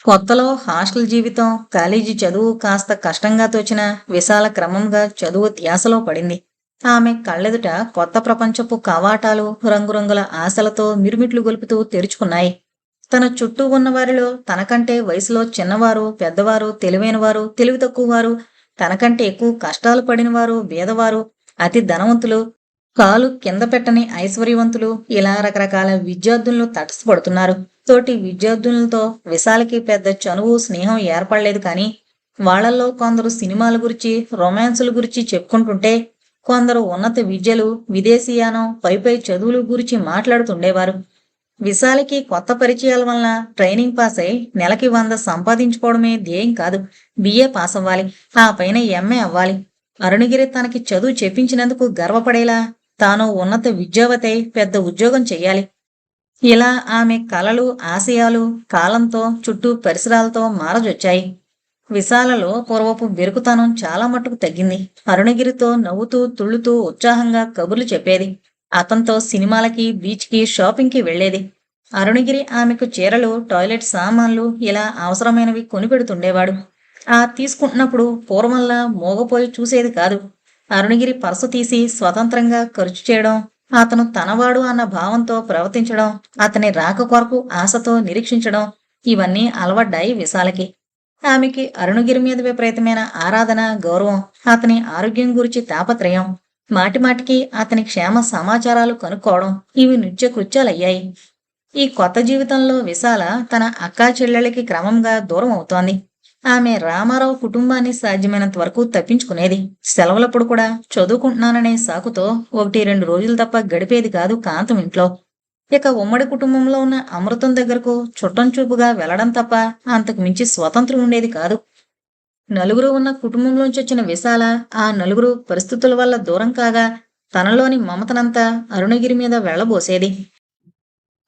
కొత్తలో హాస్టల్ జీవితం, కాలేజీ చదువు కాస్త కష్టంగా తోచిన విశాల క్రమంగా చదువు ధ్యాసలో పడింది. ఆమె కళ్ళెదుట కొత్త ప్రపంచపు కవాటాలు రంగురంగుల ఆశలతో మిరుమిట్లు గొలుపుతూ తెరుచుకున్నాయి. తన చుట్టూ ఉన్నవారిలో తనకంటే వయసులో చిన్నవారు, పెద్దవారు, తెలివైనవారు, తెలివి తక్కువవారు, తనకంటే ఎక్కువ కష్టాలు పడినవారు, బీదవారు, అతి ధనవంతులు, కాలు కింద పెట్టని ఐశ్వర్యవంతులు, ఇలా రకరకాల విద్యార్థులను తటస్థపడుతున్నారు. తోటి విద్యార్థులతో విశాలకి పెద్ద చనువు, స్నేహం ఏర్పడలేదు కానీ వాళ్ళల్లో కొందరు సినిమాల గురించి, రొమాన్సుల గురించి చెప్పుకుంటుంటే, కొందరు ఉన్నత విద్యలు, విదేశీయానం, పైపై చదువుల గురించి మాట్లాడుతుండేవారు. విశాలకి కొత్త పరిచయాల వలన ట్రైనింగ్ పాస్ అయి నెలకి 100 సంపాదించుకోవడమే ధ్యేయం కాదు. బిఏ పాస్ అవ్వాలి, ఆ పైన ఎంఏ అవ్వాలి. అరుణగిరి తనకి చదువు చెప్పించినందుకు గర్వపడేలా తాను ఉన్నత విద్యావతై పెద్ద ఉద్యోగం చెయ్యాలి. ఇలా ఆమె కలలు, ఆశయాలు కాలంతో, చుట్టూ పరిసరాలతో మారజొచ్చాయి. విశాలలో పూర్వపు బెరుకుతనం చాలా మట్టుకు తగ్గింది. అరుణగిరితో నవ్వుతూ, తుళ్ళుతూ, ఉత్సాహంగా కబుర్లు చెప్పేది. అతనితో సినిమాలకి, బీచ్కి, షాపింగ్కి వెళ్లేది. అరుణగిరి ఆమెకు చీరలు, టాయిలెట్ సామాన్లు ఇలా అవసరమైనవి కొనిపెడుతుండేవాడు. తీసుకుంటున్నప్పుడు పూర్వంలా మోగపోయి చూసేది కాదు. అరుణగిరి పర్సు తీసి స్వతంత్రంగా ఖర్చు చేయడం, అతను తనవాడు అన్న భావంతో ప్రవర్తించడం, అతని రాక కొరకు ఆశతో నిరీక్షించడం, ఇవన్నీ అలవడ్డాయి విశాలకి. ఆమెకి అరుణగిరి మీద విపరీతమైన ఆరాధన, గౌరవం, అతని ఆరోగ్యం గురించి తాపత్రయం, మాటిమాటికి అతని క్షేమ సమాచారాలు కనుక్కోవడం, ఇవి నిత్య కృత్యాలయ్యాయి. ఈ కొత్త జీవితంలో విశాల తన అక్కా చెల్లెళ్ళకి క్రమంగా దూరం అవుతోంది. ఆమె రామారావు కుటుంబాన్ని సాధ్యమైనంత వరకు తప్పించుకునేది. సెలవులప్పుడు కూడా చదువుకుంటున్నాననే సాకుతో 1-2 రోజులు తప్ప గడిపేది కాదు కాంతం ఇంట్లో. ఇక ఉమ్మడి కుటుంబంలో ఉన్న అమృతం దగ్గరకు చుట్టం చూపుగా వెళ్లడం తప్ప అంతకు మించి స్వతంత్రం ఉండేది కాదు. నలుగురు ఉన్న కుటుంబంలోంచి వచ్చిన విశాల ఆ నలుగురు పరిస్థితుల వల్ల దూరం కాగా తనలోని మమతనంతా అరుణగిరి మీద వెళ్లబోసేది.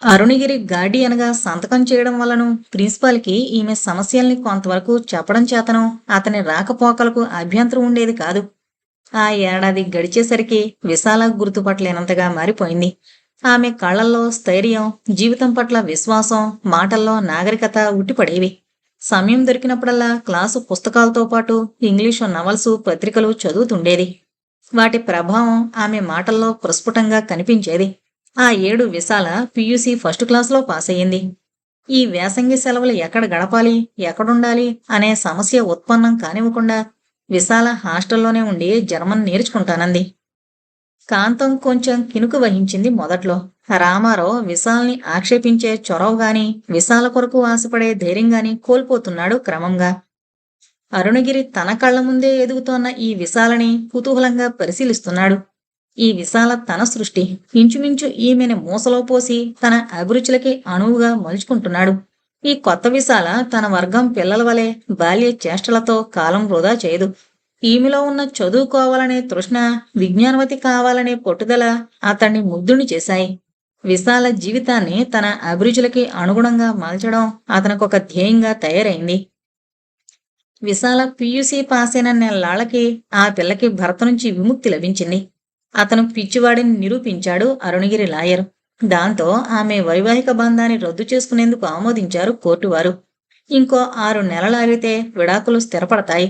అరుణగిరి గార్డియన్గా సంతకం చేయడం వల్లను ప్రిన్సిపాల్కి ఈమె సమస్యల్ని కొంతవరకు చెప్పడం చేతను అతని రాకపోకలకు అభ్యంతరం ఉండేది కాదు. ఆ ఏడాది గడిచేసరికి విశాల గుర్తుపట్టలేనంతగా మారిపోయింది. ఆమె కళ్లల్లో స్థైర్యం, జీవితం పట్ల విశ్వాసం, మాటల్లో నాగరికత ఉట్టిపడేవి. సమయం దొరికినప్పుడల్లా క్లాసు పుస్తకాలతో పాటు ఇంగ్లీషు నవల్సు, పత్రికలు చదువుతుండేది. వాటి ప్రభావం ఆమె మాటల్లో ప్రస్ఫుటంగా కనిపించేది. ఆ ఏడు విశాల పియూసీ ఫస్ట్ క్లాసులో పాస్ అయ్యింది. ఈ వేసంగి సెలవులు ఎక్కడ గడపాలి, ఎక్కడుండాలి అనే సమస్య ఉత్పన్నం కానివ్వకుండా విశాల హాస్టల్లోనే ఉండి జర్మన్ నేర్చుకుంటానంది. కాంతం కొంచెం కినుకు వహించింది మొదట్లో. రామారావు విశాల్ని ఆక్షేపించే చొరవగాని, విశాల కొరకు ఆశపడే ధైర్యంగాని కోల్పోతున్నాడు క్రమంగా. అరుణగిరి తన కళ్ల ముందే ఎదుగుతోన్న ఈ విశాలని కుతూహలంగా పరిశీలిస్తున్నాడు. ఈ విశాల తన సృష్టి. ఇంచుమించు ఈమెను మూసలో పోసి తన అభిరుచులకి అణువుగా మలుచుకుంటున్నాడు. ఈ కొత్త విశాల తన వర్గం పిల్లల వలె బాల్య చేష్టలతో కాలం వృధా చేయదు. ఈమెలో ఉన్న చదువుకోవాలనే తృష్ణ, విజ్ఞానవతి కావాలనే పట్టుదల అతన్ని ముగ్ధుని చేశాయి. విశాల జీవితాన్ని తన అభిరుచులకి అనుగుణంగా మలచడం అతనికొక ధ్యేయంగా తయారైంది. విశాల పియూసీ పాస్ అయిన నెల్లాళ్లకి ఆ పిల్లకి భర్త నుంచి విముక్తి లభించింది. అతను పిచ్చివాడిని నిరూపించాడు అరుణగిరి లాయర్. దాంతో ఆమె వైవాహిక బంధాన్ని రద్దు చేసుకునేందుకు ఆమోదించారు కోర్టువారు. ఇంకో 6 నెలలాగితే విడాకులు స్థిరపడతాయి.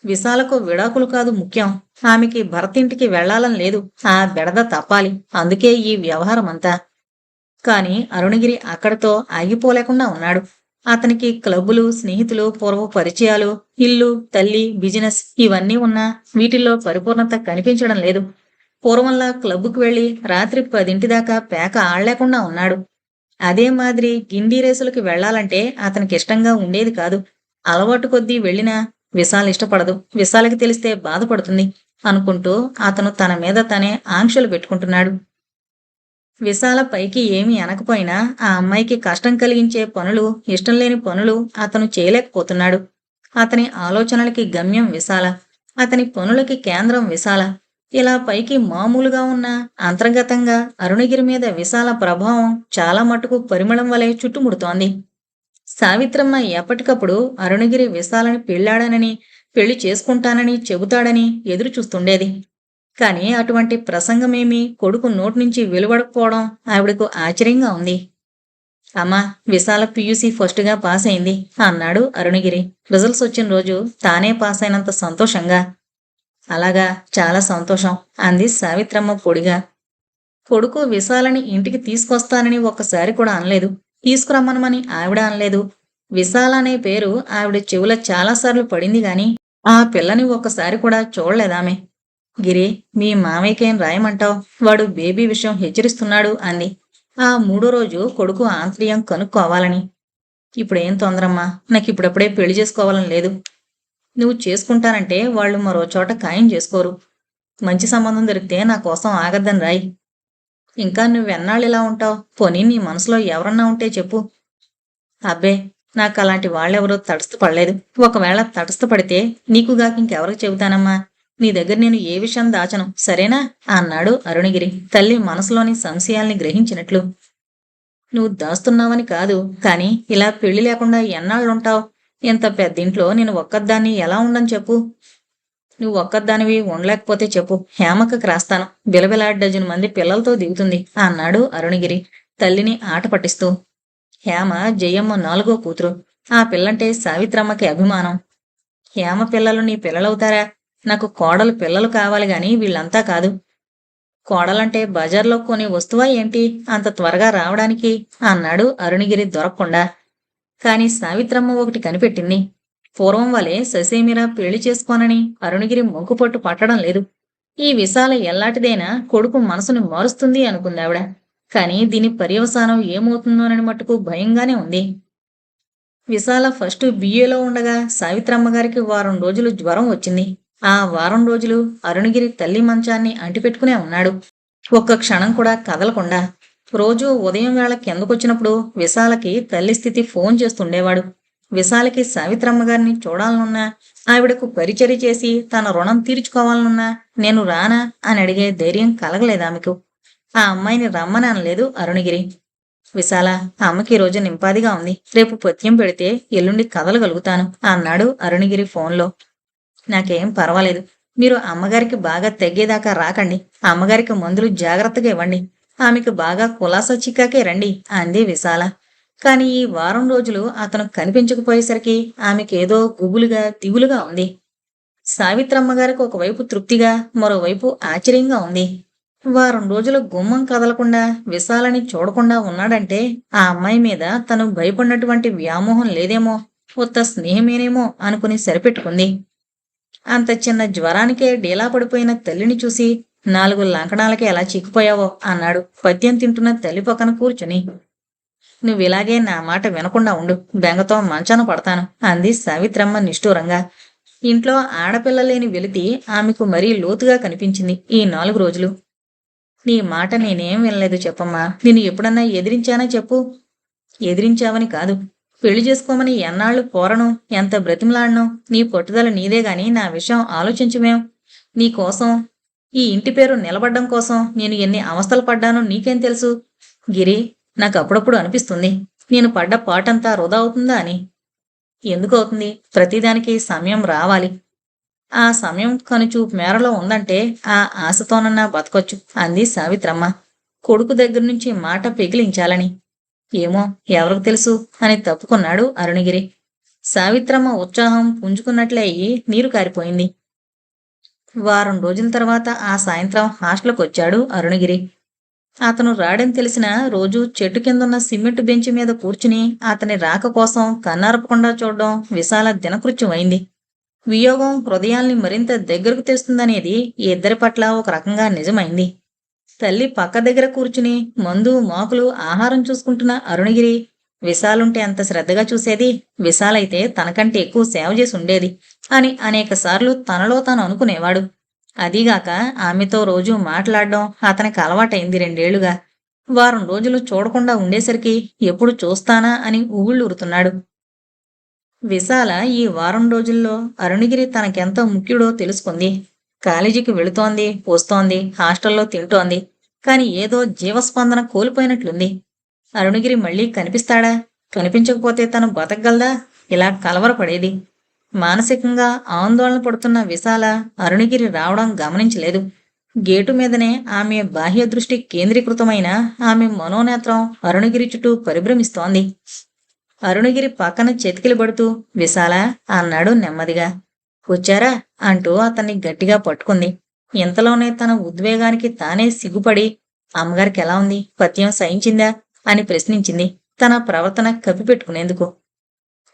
విశాలకు విడాకులు కాదు ముఖ్యం, ఆమెకి భర్తింటికి వెళ్లాలని లేదు. ఆ బెడద తప్పాలి. అందుకే ఈ వ్యవహారమంతా. కాని అరుణగిరి అక్కడితో ఆగిపోలేకుండా ఉన్నాడు. అతనికి క్లబ్బులు, స్నేహితులు, పూర్వ పరిచయాలు, ఇల్లు, తల్లి, బిజినెస్ ఇవన్నీ ఉన్నా వీటిల్లో పరిపూర్ణత కనిపించడం లేదు. పూర్వంలా క్లబ్బుకు వెళ్లి రాత్రి 10 దాకా పేక ఆడలేకుండా ఉన్నాడు. అదే మాదిరి గిండి రేసులకి వెళ్లాలంటే అతనికి ఇష్టంగా ఉండేది కాదు. అలవాటు కొద్దీ వెళ్లినా విశాల్ ఇష్టపడదు, విశాలకి తెలిస్తే బాధపడుతుంది అనుకుంటూ అతను తన మీద తనే ఆంక్షలు పెట్టుకుంటున్నాడు. విశాల పైకి ఏమీ అనకపోయినా ఆ అమ్మాయికి కష్టం కలిగించే పనులు, ఇష్టం లేని పనులు అతను చేయలేకపోతున్నాడు. అతని ఆలోచనలకి గమ్యం విశాల, అతని పనులకి కేంద్రం విశాల. ఇలా పైకి మామూలుగా ఉన్న అంతర్గతంగా అరుణగిరి మీద విశాల ప్రభావం చాలా మటుకు పరిమళం వలె చుట్టుముడుతోంది. సావిత్రమ్మ ఎప్పటికప్పుడు అరుణగిరి విశాలని పెళ్ళాడనని, పెళ్లి చేసుకుంటానని చెబుతాడని ఎదురు చూస్తుండేది. కాని అటువంటి ప్రసంగమేమీ కొడుకు నోటి నుంచి వెలువడకపోవడం ఆవిడకు ఆశ్చర్యంగా ఉంది. అమ్మా, విశాల పియూసీ ఫస్ట్గా పాస్ అయింది అన్నాడు అరుణగిరి రిజల్ట్స్ వచ్చిన రోజు తానే పాస్ అయినంత సంతోషంగా. అలాగా, చాలా సంతోషం అంది సావిత్రమ్మ పొడిగా. కొడుకు విశాలని ఇంటికి తీసుకొస్తానని ఒక్కసారి కూడా అనలేదు. తీసుకురమ్మనమని ఆవిడ అనలేదు. విశాల అనే పేరు ఆవిడ చెవుల చాలాసార్లు పడింది గాని ఆ పిల్లని ఒక్కసారి కూడా చూడలేదామె. గిరి, మీ మామయ్యకేం రాయమంటావు? వాడు బేబీ విషయం హెచ్చరిస్తున్నాడు అంది. ఆ మూడో రోజు కొడుకు ఆంతర్యం కనుక్కోవాలని. ఇప్పుడేం తొందరమ్మా, నాకిప్పుడప్పుడే పెళ్లి చేసుకోవాలని లేదు. నువ్వు చేసుకుంటానంటే వాళ్ళు మరో చోట ఖాయం చేసుకోరు. మంచి సంబంధం దొరికితే నా కోసం ఆగద్దని రాయి. ఇంకా నువ్వెన్నాళ్ళు ఇలా ఉంటావు? పోనీ నీ మనసులో ఎవరన్నా ఉంటే చెప్పు. అబ్బే, నాకు అలాంటి వాళ్ళెవరూ తటస్థపడలేదు. ఒకవేళ తటస్థపడితే నీకుగాక ఇంకెవరికి చెబుతానమ్మా? నీ దగ్గర నేను ఏ విషయం దాచను, సరేనా అన్నాడు అరుణగిరి తల్లి మనసులోని సంశయాల్ని గ్రహించినట్లు. నువ్వు దాస్తున్నావని కాదు, కాని ఇలా పెళ్లి లేకుండా ఎన్నాళ్ళుంటావు? ఇంత పెద్దింట్లో నేను ఒక్కదాన్ని ఎలా ఉండని చెప్పు. నువ్వు ఒక్కదానివి ఉండలేకపోతే చెప్పు, హేమక్కకి రాస్తాను. బిలబిల డజన్ మంది పిల్లలతో దిగుతుంది అన్నాడు అరుణగిరి తల్లిని ఆట పట్టిస్తూ. హేమ జయమ్మ 4వ కూతురు. ఆ పిల్లంటే సావిత్రమ్మకి అభిమానం. హేమ పిల్లలు నీ పిల్లలవుతారా? నాకు కోడలు పిల్లలు కావాలి గాని వీళ్ళంతా కాదు. కోడలంటే బజార్లో కొని వస్తువా ఏంటి అంత త్వరగా రావడానికి అన్నాడు అరుణగిరి దొరక్కుండా. కాని సావిత్రమ్మ ఒకటి కనిపెట్టింది. పూర్వం వలె ససేమిరా పెళ్లి చేసుకోనని అరుణగిరి మొక్కుపట్టు పట్టడం లేదు. ఈ విశాల ఎల్లాటిదైనా కొడుకు మనసుని మారుస్తుంది అనుకుందావిడ. కాని దీని పర్యవసానం ఏమవుతుందోనని మట్టుకు భయంగానే ఉంది. విశాల ఫస్ట్ బిఏలో ఉండగా సావిత్రమ్మగారికి వారం రోజులు జ్వరం వచ్చింది. ఆ వారం రోజులు అరుణగిరి తల్లి మంచాన్ని అంటిపెట్టుకునే ఉన్నాడు. ఒక్క క్షణం కూడా కదలకుండా. రోజూ ఉదయం వేళ కిందకొచ్చినప్పుడు విశాలకి తల్లి స్థితి ఫోన్ చేస్తుండేవాడు. విశాలకి సావిత్రమ్మగారిని చూడాలనున్నా, ఆవిడకు పరిచర్య చేసి తన రుణం తీర్చుకోవాలనున్నా నేను రానా అని అడిగే ధైర్యం కలగలేదామెకు. ఆ అమ్మాయిని రమ్మని అనలేదు అరుణగిరి. విశాల, అమ్మకి ఈ రోజు నింపాదిగా ఉంది. రేపు పథ్యం పెడితే ఎల్లుండి కదలగలుగుతాను అన్నాడు అరుణగిరి ఫోన్లో. నాకేం పర్వాలేదు. మీరు అమ్మగారికి బాగా తగ్గేదాకా రాకండి. అమ్మగారికి మందులు జాగ్రత్తగా ఇవ్వండి. ఆమెకు బాగా కులాసా చిక్కాకే రండి అంది విశాల. కాని ఈ వారం రోజులు అతను కనిపించకపోయేసరికి ఆమెకేదో గుబులుగా దిగులుగా ఉంది. సావిత్రమ్మగారికి ఒకవైపు తృప్తిగా, మరోవైపు ఆశ్చర్యంగా ఉంది. వారం రోజులు గుమ్మం కదలకుండా విశాలని చూడకుండా ఉన్నాడంటే ఆ అమ్మాయి మీద తను భయపడినటువంటి వ్యామోహం లేదేమో, ఉత్త స్నేహమేనేమో అనుకుని సరిపెట్టుకుంది. అంత చిన్న జ్వరానికే డీలా పడిపోయిన తల్లిని చూసి 4 లంకణాలకి ఎలా చిక్కిపోయావో అన్నాడు పద్యం తింటున్న తల్లి పక్కన కూర్చుని. నువ్విలాగే నా మాట వినకుండా ఉండు, బెంగతో మంచాన పడతాను అంది సావిత్రమ్మ నిష్ఠూరంగా. ఇంట్లో ఆడపిల్లలేని వెలితి ఆమెకు మరీ లోతుగా కనిపించింది ఈ 4 రోజులు. నీ మాట నేనేం వినలేదు చెప్పమ్మా. నిన్ను ఎప్పుడన్నా ఎదిరించానా చెప్పు. ఎదిరించావని కాదు, పెళ్లి చేసుకోమని ఎన్నాళ్ళు పోరను, ఎంత బ్రతిమలాడను. నీ పట్టుదల నీదే గాని నా విషయం ఆలోచించమేం. నీకోసం, ఈ ఇంటి పేరు నిలబడ్డం కోసం నేను ఎన్ని అవస్థలు పడ్డానో నీకేం తెలుసు. గిరి, నాకు అప్పుడప్పుడు అనిపిస్తుంది నేను పడ్డ పాటంతా వృధా అవుతుందా అని. ఎందుకు అవుతుంది? ప్రతిదానికి సమయం రావాలి. ఆ సమయం కనుచూపు మేరలో ఉందంటే ఆ ఆశతోనన్నా బతకొచ్చు అంది సావిత్రమ్మ కొడుకు దగ్గర నుంచి మాట పెగిలించాలని. ఏమో, ఎవరికి తెలుసు అని తప్పుకున్నాడు అరుణగిరి. సావిత్రమ్మ ఉత్సాహం పుంజుకున్నట్లే అయ్యి నీరు కారిపోయింది. వారం రోజుల తర్వాత ఆ సాయంత్రం హాస్టల్కొచ్చాడు అరుణగిరి. అతను రాడని తెలిసిన రోజు చెట్టు కిందున్న సిమెంట్ బెంచి మీద కూర్చుని అతని రాక కోసం కన్నారపకుండా చూడడం విశాల దినకృత్యం అయింది. వియోగం హృదయాల్ని మరింత దగ్గరకు తెస్తుందనేది ఇద్దరి పట్ల ఒక రకంగా నిజమైంది. తల్లి పక్క దగ్గర కూర్చుని మందు మాకులు ఆహారం చూసుకుంటున్న అరుణగిరి విశాలుంటే అంత శ్రద్ధగా చూసేది, విశాలైతే తనకంటే ఎక్కువ సేవ చేసి ఉండేది అని అనేకసార్లు తనలో తాను అనుకునేవాడు. అదీగాక ఆమెతో రోజూ మాట్లాడడం అతనికి అలవాటైంది 2 ఏళ్లుగా. వారం రోజులు చూడకుండా ఉండేసరికి ఎప్పుడు చూస్తానా అని ఊగుళ్ళూరుతున్నాడు. విశాల ఈ వారం రోజుల్లో అరుణగిరి తనకెంత ముఖ్యుడో తెలుసుకుంది. కాలేజీకి వెళుతోంది, వస్తోంది, హాస్టల్లో తింటోంది. కాని ఏదో జీవస్పందన కోల్పోయినట్లుంది. అరుణగిరి మళ్ళీ కనిపిస్తాడా? కనిపించకపోతే తను బతకగలదా? ఇలా కలవరపడేది. మానసికంగా ఆందోళన పడుతున్న విశాల అరుణగిరి రావడం గమనించలేదు. గేటు మీదనే ఆమె బాహ్య దృష్టి కేంద్రీకృతమైన ఆమె మనోనేత్రం అరుణగిరి చుట్టూ పరిభ్రమిస్తోంది. అరుణగిరి పక్కన చెతికిలబడుతూ విశాల అన్నాడు నెమ్మదిగా. వచ్చారా అంటూ అతన్ని గట్టిగా పట్టుకుంది. ఇంతలోనే తన ఉద్వేగానికి తానే సిగ్గుపడి అమ్మగారికి ఎలా ఉంది, పత్యం సహించిందా అని ప్రశ్నించింది, తన ప్రవర్తన కప్పిపెట్టుకునేందుకు.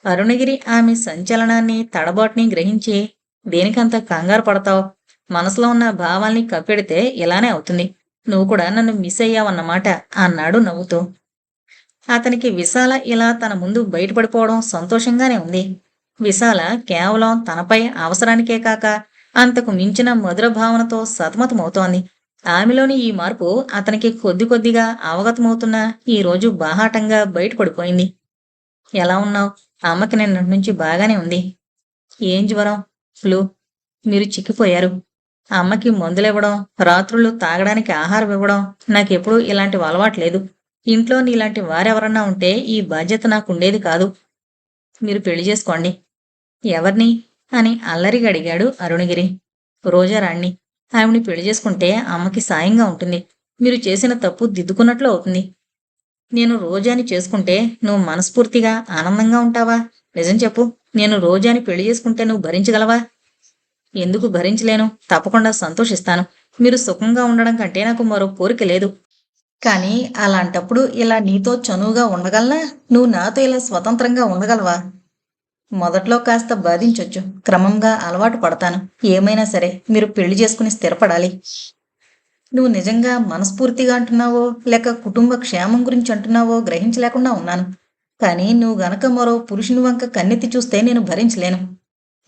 అరుణగిరి ఆమె సంచలనాన్ని తడబాటుని గ్రహించి, దేనికంత కంగారు పడతావు, మనసులో ఉన్న భావాల్ని కప్పెడితే ఇలానే అవుతుంది, నువ్వు కూడా నన్ను మిస్ అయ్యావన్నమాట అన్నాడు నవ్వుతూ. అతనికి విశాల ఇలా తన ముందు బయటపడిపోవడం సంతోషంగానే ఉంది. విశాల కేవలం తనపై అవసరానికే కాక అంతకు మించిన మధుర భావనతో సతమతమవుతోంది. ఆమెలోని ఈ మార్పు అతనికి కొద్ది కొద్దిగా అవగతమవుతున్నా ఈరోజు బాహాటంగా బయటపడిపోయింది. ఎలా ఉన్నావు? అమ్మకి నిన్నటి నుంచి బాగానే ఉంది. ఏం జ్వరం? ఫ్లూ. మీరు చిక్కిపోయారు. అమ్మకి మందులివ్వడం, రాత్రుళ్ళు తాగడానికి ఆహారం ఇవ్వడం, నాకెప్పుడూ ఇలాంటివి అలవాట్లేదు. ఇంట్లో నీలాంటి వారెవరన్నా ఉంటే ఈ బాధ్యత నాకుండేది కాదు. మీరు పెళ్లి చేసుకోండి. ఎవరిని అని అల్లరిగా అడిగాడు అరుణగిరి. రోజారాణ్ణి. ఆవిడ్ని పెళ్లి చేసుకుంటే అమ్మకి సాయంగా ఉంటుంది. మీరు చేసిన తప్పు దిద్దుకున్నట్లు అవుతుంది. నేను రోజాని చేసుకుంటే నువ్వు మనస్ఫూర్తిగా ఆనందంగా ఉంటావా? నిజం చెప్పు, నేను రోజాని పెళ్లి చేసుకుంటే నువ్వు భరించగలవా? ఎందుకు భరించలేను? తప్పకుండా సంతోషిస్తాను. మీరు సుఖంగా ఉండడం కంటే నాకు మరో కోరిక లేదు. కానీ అలాంటప్పుడు ఇలా నీతో చనువుగా ఉండగలనా? నువ్వు నాతో ఇలా స్వతంత్రంగా ఉండగలవా? మొదట్లో కాస్త బాధించొచ్చు, క్రమంగా అలవాటు పడతాను. ఏమైనా సరే మీరు పెళ్లి చేసుకుని స్థిరపడాలి. నువ్వు నిజంగా మనస్ఫూర్తిగా అంటున్నావో లేక కుటుంబ క్షేమం గురించి అంటున్నావో గ్రహించలేకుండా ఉన్నాను. కానీ నువ్వు గనక మరో పురుషుని వంక కన్నెత్తి చూస్తే నేను భరించలేను.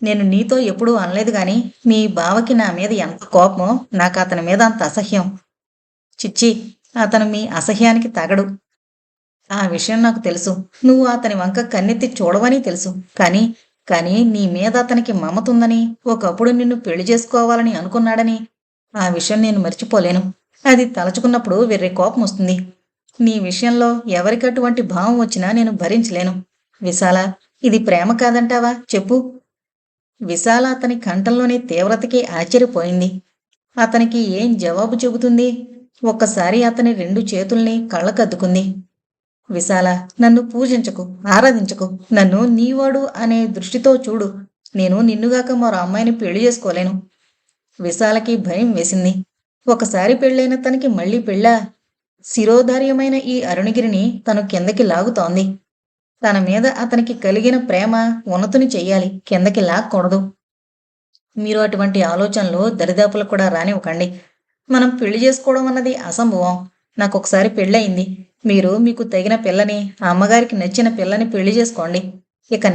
నేను నీతో ఎప్పుడూ అనలేదు గాని మీ బావకి నా మీద ఎంత కోపమో నాకు అతని మీద అంత అసహ్యం. చిచ్చి, అతను మీ అసహ్యానికి తగడు. ఆ విషయం నాకు తెలుసు. నువ్వు అతని వంక కన్నెత్తి చూడవని తెలుసు. కానీ నీ మీద అతనికి మమతుందని, ఒకప్పుడు నిన్ను పెళ్లి చేసుకోవాలని అనుకున్నాడని ఆ విషయం నేను మర్చిపోలేను. అది తలచుకున్నప్పుడు వెర్రి కోపం వస్తుంది. నీ విషయంలో ఎవరికి అటువంటి భావం వచ్చినా నేను భరించలేను. విశాల, ఇది ప్రేమ కాదంటావా? చెప్పు. విశాల అతని కంఠంలోని తీవ్రతకి ఆశ్చర్యపోయింది. అతనికి ఏం జవాబు చెబుతుంది? ఒక్కసారి అతని 2 చేతుల్ని కళ్ళకద్దుకుంది. విశాల, నన్ను పూజించకు, ఆరాధించకు. నన్ను నీవాడు అనే దృష్టితో చూడు. నేను నిన్నుగాక మరో అమ్మాయిని పెళ్లి చేసుకోలేను. విశాలకి భయం వేసింది. ఒకసారి పెళ్ళైన తనకి మళ్ళీ పెళ్ళా? శిరోధార్యమైన ఈ అరుణగిరిని తను కిందకి లాగుతోంది. తన మీద అతనికి కలిగిన ప్రేమ ఉన్నతుని చెయ్యాలి, కిందకి లాక్కూడదు. మీరు అటువంటి ఆలోచనలు దరిదాపులు కూడా రానివ్వకండి. మనం పెళ్లి చేసుకోవడం అన్నది అసంభవం. నాకొకసారి పెళ్ళయింది. మీరు మీకు తగిన పిల్లని, ఆ అమ్మగారికి నచ్చిన పిల్లని పెళ్లి చేసుకోండి. ఇక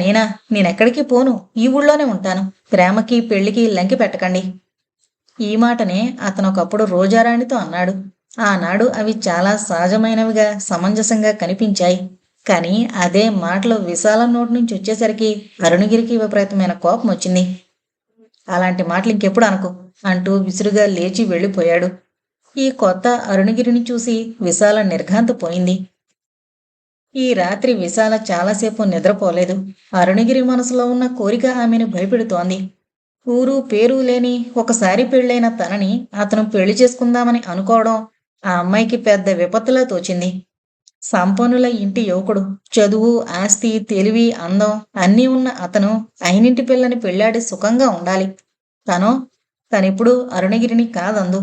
నేనెక్కడికి పోను, ఈ ఊళ్ళోనే ఉంటాను. ప్రేమకి పెళ్లికి లంకి పెట్టకండి. ఈ మాటనే అతనొకప్పుడు రోజారాణితో అన్నాడు. ఆనాడు అవి చాలా సహజమైనవిగా, సమంజసంగా కనిపించాయి. కానీ అదే మాటలు విశాలం నోటి నుంచి వచ్చేసరికి అరుణగిరికి విపరీతమైన కోపం వచ్చింది. అలాంటి మాటలు ఇంకెప్పుడు అనకు అంటూ విసురుగా లేచి వెళ్ళిపోయాడు. ఈ కొత్త అరుణగిరిని చూసి విశాల నిర్ఘాంతపోయింది. ఈ రాత్రి విశాల చాలాసేపు నిద్రపోలేదు. అరుణగిరి మనసులో ఉన్న కోరిక ఆమెను భయపెడుతోంది. ఊరు పేరు లేని ఒకసారి పెళ్ళైన తనని అతను పెళ్లి చేసుకుందామని అనుకోవడం ఆ అమ్మాయికి పెద్ద విపత్తులా తోచింది. సంపన్నుల ఇంటి యువకుడు, చదువు, ఆస్తి, తెలివి, అందం అన్నీ ఉన్న అతను అయినింటి పిల్లని పెళ్ళాడి సుఖంగా ఉండాలి. తనిప్పుడు అరుణగిరిని కాదందు.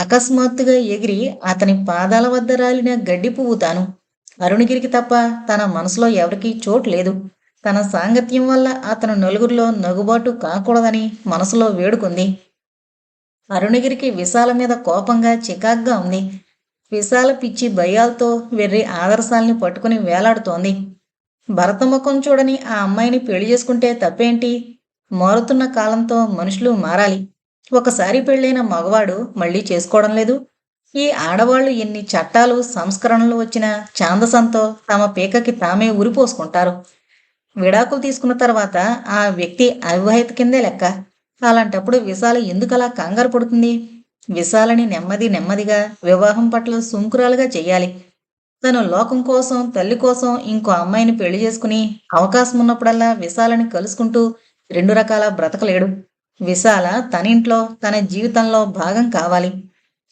అకస్మాత్తుగా ఎగిరి అతని పాదాల వద్ద రాలిన గడ్డి పువ్వు తాను. అరుణగిరికి తప్ప తన మనసులో ఎవరికీ చోటు లేదు. తన సాంగత్యం వల్ల అతను నలుగురిలో నగుబాటు కాకూడదని మనసులో వేడుకుంది. అరుణగిరికి విశాల మీద కోపంగా చికాగ్గా ఉంది. విశాల పిచ్చి భయాలతో వెర్రి ఆదర్శాల్ని పట్టుకుని వేలాడుతోంది. భరతముఖం చూడని ఆ అమ్మాయిని పెళ్లి చేసుకుంటే తప్పేంటి? మారుతున్న కాలంతో మనుషులు మారాలి. ఒకసారి పెళ్ళైన మగవాడు మళ్ళీ చేసుకోవడం లేదు. ఈ ఆడవాళ్లు ఎన్ని చట్టాలు, సంస్కరణలు వచ్చినా ఛాందసంతో తమ పీకకి తామే ఉరిపోసుకుంటారు. విడాకులు తీసుకున్న తర్వాత ఆ వ్యక్తి అవివాహిత కిందే లెక్క. అలాంటప్పుడు విశాల ఎందుకలా కంగారు పడుతుంది? విశాలని నెమ్మదిగా వివాహం పట్ల సుంకురాలుగా చెయ్యాలి. తను లోకం కోసం, తల్లి కోసం ఇంకో అమ్మాయిని పెళ్లి చేసుకుని అవకాశం ఉన్నప్పుడల్లా విశాలని కలుసుకుంటూ 2 రకాల బ్రతకలేడు. విశాల తనింట్లో, తన జీవితంలో భాగం కావాలి.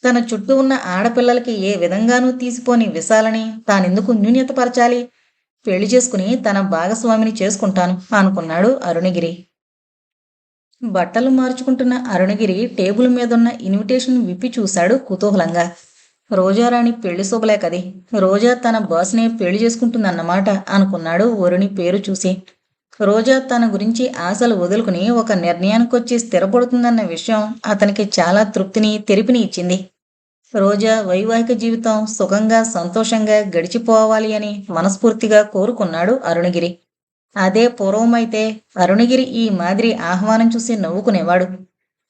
తన చుట్టూ ఉన్న ఆడపిల్లలకి ఏ విధంగానూ తీసిపోని విశాలని తానెందుకు న్యూన్యతపరచాలి? పెళ్లి చేసుకుని తన భాగస్వామిని చేసుకుంటాను అనుకున్నాడు అరుణగిరి. బట్టలు మార్చుకుంటున్న అరుణగిరి టేబుల్ మీదున్న ఇన్విటేషన్ విప్పి చూశాడు కుతూహలంగా. రోజారాణి పెళ్లి శుభలేకది. రోజా తన బాస్నే పెళ్లి చేసుకుంటుందన్నమాట అనుకున్నాడు వరుణి పేరు చూసి. రోజా తన గురించి ఆశలు వదులుకుని ఒక నిర్ణయానికొచ్చి స్థిరపడుతుందన్న విషయం అతనికి చాలా తృప్తిని, తెరిపిని ఇచ్చింది. రోజా వైవాహిక జీవితం సుఖంగా, సంతోషంగా గడిచిపోవాలి అని మనస్ఫూర్తిగా కోరుకున్నాడు అరుణగిరి. అదే పూర్వమైతే అరుణగిరి ఈ మాదిరి ఆహ్వానం చూసి నవ్వుకునేవాడు.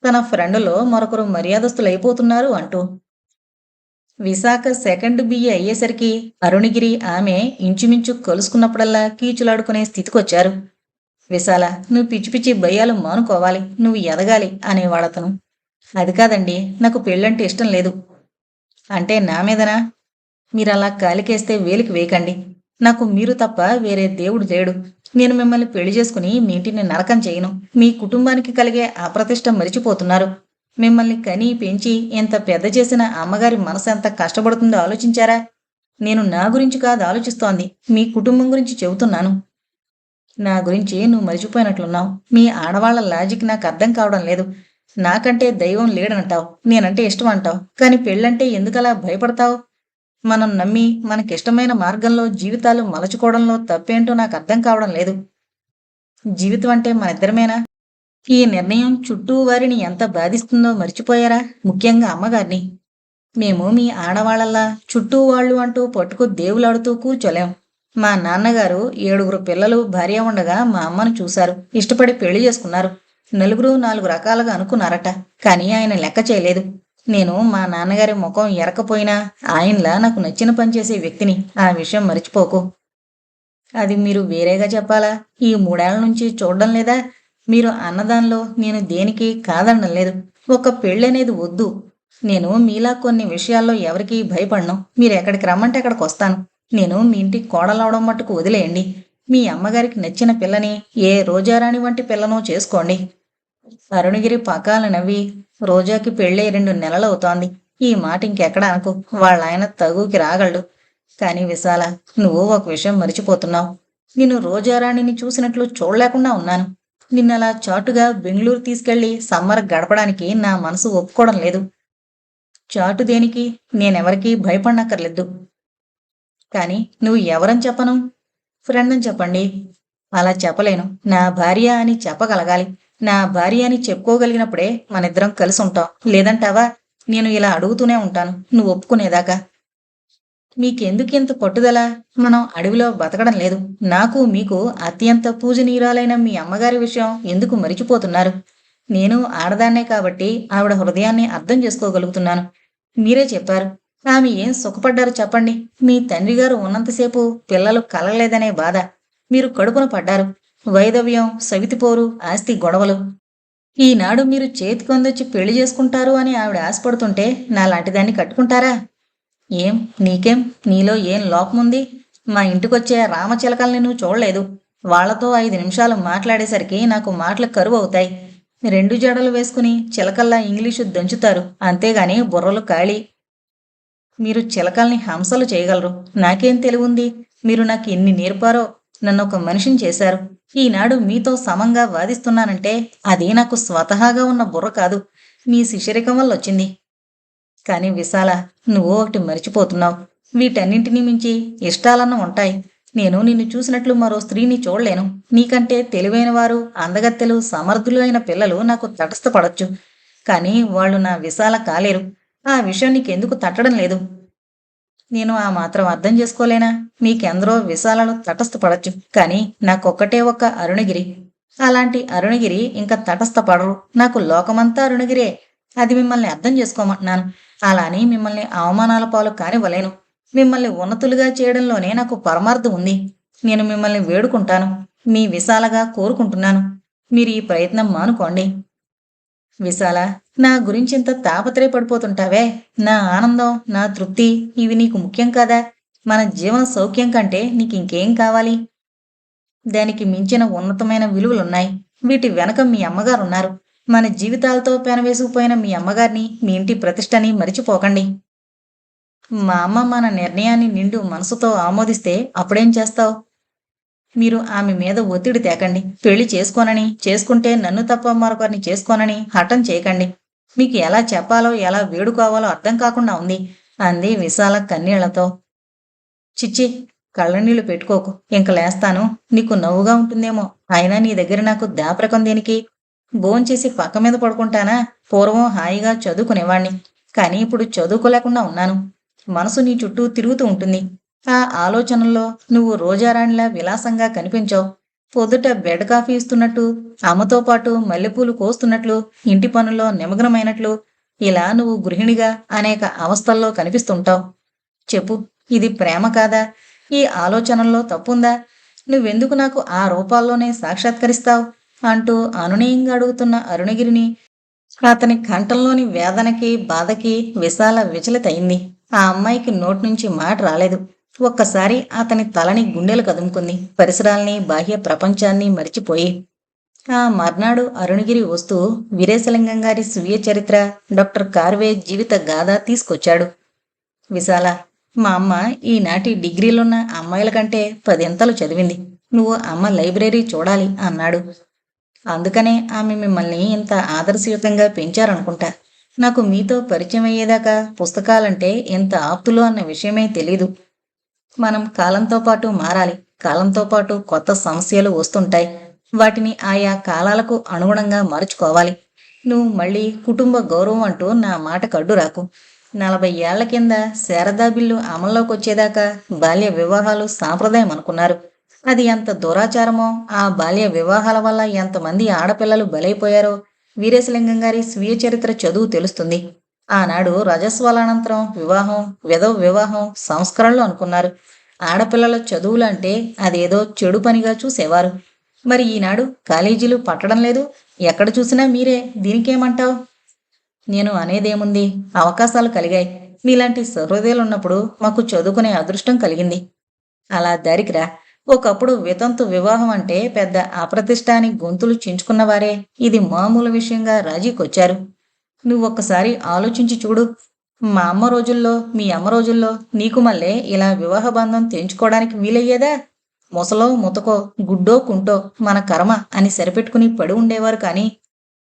తన ఫ్రెండులో మరొకరు మర్యాదస్తులైపోతున్నారు అంటూ. విశాఖ సెకండ్ బిఏ అయ్యేసరికి అరుణగిరి ఆమె ఇంచుమించు కలుసుకున్నప్పుడల్లా కీచులాడుకునే స్థితికొచ్చారు. విశాల, నువ్వు పిచ్చి పిచ్చి భయాలు మానుకోవాలి, నువ్వు ఎదగాలి అనేవాడతను. అది కాదండి, నాకు పెళ్ళంటే ఇష్టం లేదు. అంటే నా మీదనా? మీరలా కాలికేస్తే వేలికి వేయకండి. నాకు మీరు తప్ప వేరే దేవుడు లేడు. నేను మిమ్మల్ని పెళ్లి చేసుకుని మీ ఇంటిని నరకం చేయను. మీ కుటుంబానికి కలిగే అప్రతిష్ట మరిచిపోతున్నారు. మిమ్మల్ని కని పెంచి ఎంత పెద్ద చేసిన అమ్మగారి మనసు ఎంత కష్టపడుతుందో ఆలోచించారా? నేను నా గురించి కాదు ఆలోచిస్తోంది, మీ కుటుంబం గురించి చెబుతున్నాను. నా గురించి నువ్వు మరిచిపోయినట్లున్నావు. మీ ఆడవాళ్ల లాజిక్ నాకు అర్థం కావడం లేదు. నాకంటే దైవం లేడనంటావు, నేనంటే ఇష్టం అంటావు, కానీ పెళ్ళంటే ఎందుకలా భయపడతావు? మనం నమ్మి మనకిష్టమైన మార్గంలో జీవితాలు మలచుకోవడంలో తప్పేంటో నాకు అర్థం కావడం లేదు. జీవితం అంటే మన ఇద్దరమేనా? ఈ నిర్ణయం చుట్టూ వారిని ఎంత బాధిస్తుందో మర్చిపోయారా? ముఖ్యంగా అమ్మగారిని. మేము మీ ఆడవాళ్లలా చుట్టూ వాళ్ళు అంటూ పట్టుకు దేవులాడుతూ కూర్చోలేం. మా నాన్నగారు 7 పిల్లలు, భార్య ఉండగా మా అమ్మను చూశారు, ఇష్టపడి పెళ్లి చేసుకున్నారు. నలుగురు 4 రకాలుగా అనుకున్నారట, కానీ ఆయన లెక్క చేయలేదు. నేను మా నాన్నగారి ముఖం ఎరకపోయినా ఆయనలా నాకు నచ్చిన పని చేసే వ్యక్తిని. ఆ విషయం మరిచిపోకు. అది మీరు వేరేగా చెప్పాలా? ఈ 3 ఏళ్ల నుంచి చూడడం లేదా? మీరు అన్నదానిలో నేను దేనికి కాదనడం లేదు. ఒక పెళ్ళనేది వద్దు. నేను మీలా కొన్ని విషయాల్లో ఎవరికీ భయపడను. మీరు ఎక్కడికి రమ్మంటే అక్కడికి వస్తాను. నేను మీ ఇంటికి కోడలవడం మట్టుకు వదిలేయండి. మీ అమ్మగారికి నచ్చిన పిల్లని, ఏ రోజారాణి వంటి పిల్లనో చేసుకోండి. అరుణగిరి పకాల నవ్వి, రోజాకి పెళ్ళై 2 నెలలవుతోంది. ఈ మాట ఇంకెక్కడ అనుకో, వాళ్ళాయన తగుకి రాగలడు. కాని విశాల, నువ్వు ఒక విషయం మరిచిపోతున్నావు. నిన్ను రోజారాణిని చూసినట్లు చూడలేకుండా ఉన్నాను. నిన్నలా చాటుగా బెంగళూరు తీసుకెళ్లి సమ్మర్ గడపడానికి నా మనసు ఒప్పుకోవడం లేదు. చాటు దేనికి? నేనెవరికీ భయపడనక్కర్లేదు. కాని నువ్వు ఎవరని చెప్పను? ఫ్రెండ్ అని చెప్పండి. అలా చెప్పలేను. నా భార్య అని చెప్పగలగాలి. నా భార్య అని చెప్పుకోగలిగినప్పుడే మనిద్దరం కలిసి ఉంటాం. లేదంటావా? నేను ఇలా అడుగుతూనే ఉంటాను, నువ్వు ఒప్పుకునేదాకా. మీకెందుకింత పట్టుదల? మనం అడవిలో బతకడం లేదు. నాకు మీకు అత్యంత పూజనీయురాలైన మీ అమ్మగారి విషయం ఎందుకు మరిచిపోతున్నారు? నేను ఆడదాన్నే కాబట్టి ఆవిడ హృదయాన్ని అర్థం చేసుకోగలుగుతున్నాను. మీరే చెప్పారు, ఆమె ఏం సుఖపడ్డారో చెప్పండి. మీ తండ్రిగారు ఉన్నంతసేపు పిల్లలు కలగలేదనే బాధ. మీరు కడుపున పడ్డారు. వైదవ్యం, సవితిపోరు, ఆస్తి గొడవలు. ఈనాడు మీరు చేతికొందొచ్చి పెళ్లి చేసుకుంటారు అని ఆవిడ ఆశపడుతుంటే నాలాంటిదాన్ని కట్టుకుంటారా? ఏం నీకేం? నీలో ఏం లోపముంది? మా ఇంటికొచ్చే రామచిలకల్ని నువ్వు చూడలేదు. వాళ్లతో 5 నిమిషాలు మాట్లాడేసరికి నాకు మాటలు కరువు అవుతాయి. 2 జడలు వేసుకుని చిలకల్లా ఇంగ్లీషు దంచుతారు, అంతేగాని బుర్రలు ఖాళీ. మీరు చిలకల్ని హంసలు చేయగలరు. నాకేం తెలివుంది? మీరు నాకు ఎన్ని నేర్పారో. నన్ను ఒక మనిషిని చేశారు. ఈనాడు మీతో సమంగా వాదిస్తున్నానంటే అది నాకు స్వతహాగా ఉన్న బుర్ర కాదు, మీ శిష్యరికం వల్ల వచ్చింది. కాని విశాల, నువ్వు ఒకటి మరిచిపోతున్నావు. వీటన్నింటినీ మించి ఇష్టాలన్న ఉంటాయి. నేను నిన్ను చూసినట్లు మరో స్త్రీని చూడలేను. నీకంటే తెలివైన వారు, అందగత్తెలు, సమర్థులు అయిన పిల్లలు నాకు తటస్థపడొచ్చు. కానీ వాళ్ళు నా విశాల కాలేరు. ఆ విషయం నీకెందుకు తట్టడం లేదు? నేను ఆ మాత్రం అర్థం చేసుకోలేనా? మీకెందరో విశాలను తటస్థపడచ్చు, కానీ నాకొక్కటే ఒక్క అరుణగిరి. అలాంటి అరుణగిరి ఇంకా తటస్థపడరు. నాకు లోకమంతా అరుణగిరే. అది మిమ్మల్ని అర్థం చేసుకోమంటున్నాను. అలా అని మిమ్మల్ని అవమానాల పాలు కానివ్వలేను. మిమ్మల్ని ఉన్నతులుగా చేయడంలోనే నాకు పరమార్థం ఉంది. నేను మిమ్మల్ని వేడుకుంటాను, మీ విశాలగా కోరుకుంటున్నాను. మీరు ఈ ప్రయత్నం మానుకోండి. విశాల, నా గురించింత తాపత్రయపడిపోతుంటావే? నా ఆనందం, నా తృప్తి ఇవి నీకు ముఖ్యం కాదా? మన జీవన సౌఖ్యం కంటే నీకింకేం కావాలి? దానికి మించిన ఉన్నతమైన విలువలున్నాయి. వీటి వెనక మీ అమ్మగారున్నారు. మన జీవితాలతో పెనవేసుకుపోయిన మీ అమ్మగారిని, మీ ఇంటి ప్రతిష్టని మరిచిపోకండి. మా అమ్మ మన నిర్ణయాన్ని నిండు మనసుతో ఆమోదిస్తే అప్పుడేం చేస్తావు? మీరు ఆమె మీద ఒత్తిడి తేకండి. పెళ్లి చేసుకోనని, చేసుకుంటే నన్ను తప్ప మరొకరిని చేసుకోనని హఠం చేయకండి. మీకు ఎలా చెప్పాలో, ఎలా వేడుకోవాలో అర్థం కాకుండా ఉంది అంది విశాల కన్నీళ్లతో. చిచ్చి, కళ్ళనీళ్లు పెట్టుకోకు. ఇంక లేస్తాను. నీకు నవ్వుగా ఉంటుందేమో. అయినా నీ దగ్గర నాకు దాపరకం దేనికి? భోంచేసి పక్క మీద పడుకుంటానా? పూర్వం హాయిగా చదువుకునేవాణ్ణి. కానీ ఇప్పుడు చదువుకోలేకుండా ఉన్నాను. మనసు నీ చుట్టూ తిరుగుతూ ఉంటుంది. ఆ ఆలోచనల్లో నువ్వు రోజారాణిలా విలాసంగా కనిపించావు. పొద్దుట బెడ్ కాఫీ ఇస్తున్నట్టు, అమ్మతో పాటు మల్లెపూలు కోస్తున్నట్లు, ఇంటి పనుల్లో నిమగ్నమైనట్లు, ఇలా నువ్వు గృహిణిగా అనేక అవస్థల్లో కనిపిస్తుంటావు. చెప్పు, ఇది ప్రేమ కాదా? ఈ ఆలోచనల్లో తప్పుందా? నువ్వెందుకు నాకు ఆ రూపాల్లోనే సాక్షాత్కరిస్తావు? అంటూ అనునయంగా అడుగుతున్న అరుణగిరిని అతని కంఠంలోని వేదనకి, బాధకి విశాల విచలితయింది. ఆ అమ్మాయికి నోట్నుంచి మాట రాలేదు. ఒక్కసారి అతని తలని గుండెలు కదుముకుంది. పరిసరాల్ని, బాహ్య ప్రపంచాన్ని మరిచిపోయి. ఆ మర్నాడు అరుణగిరి వస్తూ వీరేశలింగం గారి స్వీయ చరిత్ర, డాక్టర్ కార్వే జీవిత గాథ తీసుకొచ్చాడు. విశాల, మా అమ్మ ఈనాటి డిగ్రీలున్న అమ్మాయిల కంటే 10 చదివింది. నువ్వు అమ్మ లైబ్రరీ చూడాలి అన్నాడు. అందుకనే ఆమె మిమ్మల్ని ఇంత ఆదర్శయుతంగా పెంచారనుకుంటా. నాకు మీతో పరిచయం అయ్యేదాకా పుస్తకాలంటే ఎంత ఆప్తులు అన్న విషయమే తెలీదు. మనం కాలంతో పాటు మారాలి. కాలంతో పాటు కొత్త సమస్యలు వస్తుంటాయి. వాటిని ఆయా కాలాలకు అనుగుణంగా మార్చుకోవాలి. నువ్వు మళ్ళీ కుటుంబ గౌరవం అంటూ నా మాట కడ్డు రాకు. 40 ఏళ్ల కింద శారదా బిల్లు అమల్లోకి వచ్చేదాకా బాల్య వివాహాలు సాంప్రదాయం అనుకున్నారు. అది ఎంత దురాచారమో, ఆ బాల్య వివాహాల వల్ల ఎంతమంది ఆడపిల్లలు బలైపోయారో వీరేశలింగం గారి స్వీయ చరిత్ర చదువు తెలుస్తుంది. ఆనాడు రజస్వలానంతరం వివాహం, విధవ వివాహం సంస్కరణలు అనుకున్నారు. ఆడపిల్లల చదువులంటే అదేదో చెడు పనిగా చూసేవారు. మరి ఈనాడు కాలేజీలు పట్టడం లేదు. ఎక్కడ చూసినా మీరే. దీనికేమంటావు? నేను అనేదేముంది? అవకాశాలు కలిగాయి. మీలాంటి సహృదయులున్నప్పుడు మాకు చదువుకునే అదృష్టం కలిగింది. అలా దారికిరా. ఒకప్పుడు వితంతు వివాహం అంటే పెద్ద అప్రతిష్ట అని గొంతులు చించుకున్నవారే ఇది మామూలు విషయంగా రాజీకొచ్చారు. నువ్వొక్కసారి ఆలోచించి చూడు. మా అమ్మ రోజుల్లో, మీ అమ్మ రోజుల్లో నీకు మళ్ళీ ఇలా వివాహ బంధం తెంచుకోవడానికి వీలయ్యేదా? ముసలో ముతకో, గుడ్డో కుంటో మన కర్మ అని సరిపెట్టుకుని పడి ఉండేవారు. కానీ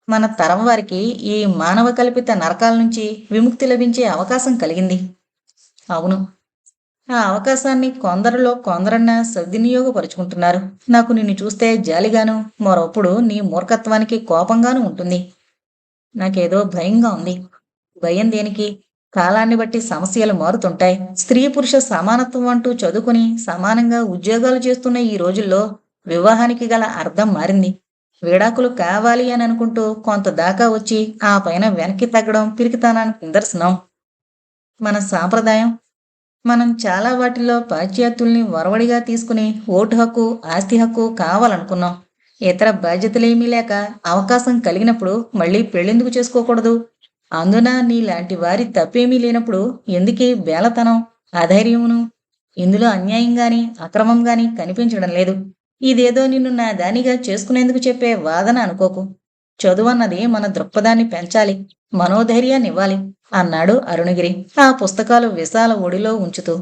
మన తరం వారికి ఈ మానవ కల్పిత నరకాల నుంచి విముక్తి లభించే అవకాశం కలిగింది. అవును, ఆ అవకాశాన్ని కొందరిలో కొందరన్నా సద్వినియోగపరుచుకుంటున్నారు. నాకు నిన్ను చూస్తే జాలిగాను, మరొప్పుడు నీ మూర్ఖత్వానికి కోపంగానూ ఉంటుంది. నాకేదో భయంగా ఉంది. భయం దేనికి? కాలాన్ని బట్టి సమస్యలు మారుతుంటాయి. స్త్రీ పురుష సమానత్వం అంటూ చదువుకుని సమానంగా ఉద్యోగాలు చేస్తున్న ఈ రోజుల్లో వివాహానికి గల అర్థం మారింది. విడాకులు కావాలి అని అనుకుంటూ కొంత దాకా వచ్చి ఆ పైన వెనక్కి తగ్గడం పిరికితనానికి నిదర్శనం. మన సాంప్రదాయం. మనం చాలా వాటిల్లో పాశ్చాత్యుల్ని వరవడిగా తీసుకుని ఓటు హక్కు, ఆస్తి హక్కు కావాలనుకున్నాం. ఇతర బాధ్యతలేమీ లేక అవకాశం కలిగినప్పుడు మళ్ళీ పెళ్ళెందుకు చేసుకోకూడదు? అందున నీలాంటి వారి తప్పేమీ లేనప్పుడు ఎందుకీ బేలతనం, అధైర్యమును? ఇందులో అన్యాయం గాని, అక్రమం గాని కనిపించడం లేదు. ఇదేదో నిన్ను నా దానిగా చేసుకునేందుకు చెప్పే వాదన అనుకోకు. చదువన్నది మన దృక్పథాన్ని పెంచాలి, మనోధైర్యాన్నివ్వాలి అన్నాడు అరుణగిరి ఆ పుస్తకాలు విశాల ఒడిలో ఉంచుతూ.